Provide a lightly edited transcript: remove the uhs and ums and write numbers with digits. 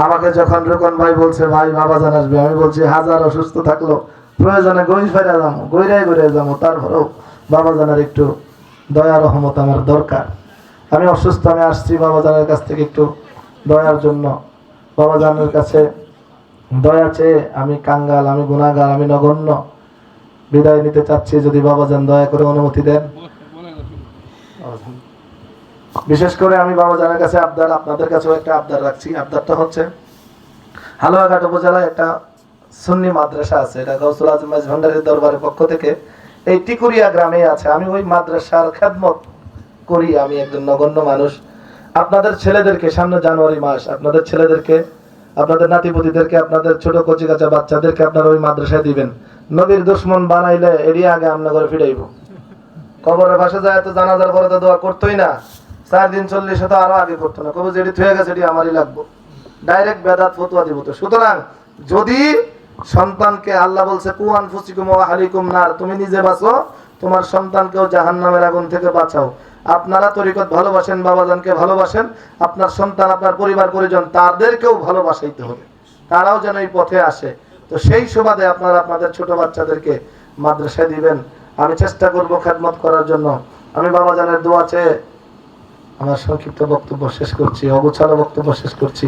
আমাকে যখন রোকন ভাই বলছে ভাই বাবাজান আসবে, আমি বলছি হাজার অসুস্থ থাকলো প্রয়োজনে গই ফেরা যাবো, গইরাই যাবো, তারপরেও বাবাজানের একটু দয়া রহমত আমার দরকার। আমি অসুস্থ, আমি আসছি বাবাজানের কাছ থেকে একটু দয়ার জন্য। বাবাজানের কাছে দয়া চেয়ে আমি কাঙ্গাল, আমি গুনাহগার, আমি নগণ্য বিদায় নিতে চাচ্ছি। যদি বাবাজান দয়া করে অনুমতি দেন। বিশেষ করে আমি বাবাজানের কাছে আবদার, আপনাদের কাছেও একটা আবদার রাখছি। আবদারটা হচ্ছে হালুয়াঘাট উপজেলায় একটা সুন্নি মাদ্রাসা আছে, এটা গৌসুল আজম মাইজ ভান্ডারীর দরবারের পক্ষ থেকে এই টিকুরিয়া গ্রামে আছে। আমি ওই মাদ্রাসার খেদমত করি, আমি একজন নগণ্য মানুষ। আপনাদের ছেলেদেরকে, সামনে জানুয়ারি মাস, আপনাদের ছেলেদেরকে, আপনাদের নাতিপুতিদেরকে, আপনাদের ছোট কচি কাঁচা বাচ্চাদেরকে আপনারা ওই মাদ্রাসায় দিবেন। নবীর দুশ্মন বানাইলে এরিয়া আগে আমরা করে ফিরাইব। কবরের পাশে যায় তো জানাজার পরে তো দোয়া করতোই না, 4 দিন 40 তো আরো আগে করতো না, কবে যেটি থুয়ে গেছে এটি আমারই লাগবো, ডাইরেক্ট বেদাত ফতোয়া দিব। তো সুতরাং যদি সন্তানকে, আল্লাহ বলছে কু আনফুসিকুম ওয়া আহলিকুম নার, তুমি নিজে বাঁচো, তোমার সন্তানকেও জাহান্নামের আগুন থেকে বাঁচাও। আপনারা তরিকত ভালোবাসেন, বাবাজানকে ভালোবাসেন, আপনার সন্তান, আপনার পরিবার পরিজন, তাদেরকেও ভালোবাসাইতে হবে, তারাও যেন এই পথে আসে। তো সেই সুবাদে আপনারা আপনাদের ছোট বাচ্চাদেরকে মাদ্রাসায় দিবেন। আমি চেষ্টা করব খেদমত করার জন্য। আমি বাবাজানের দোয়া চেয়ে আমার সংক্ষিপ্ত বক্তব্য শেষ করছি, অগোছালো বক্তব্য শেষ করছি।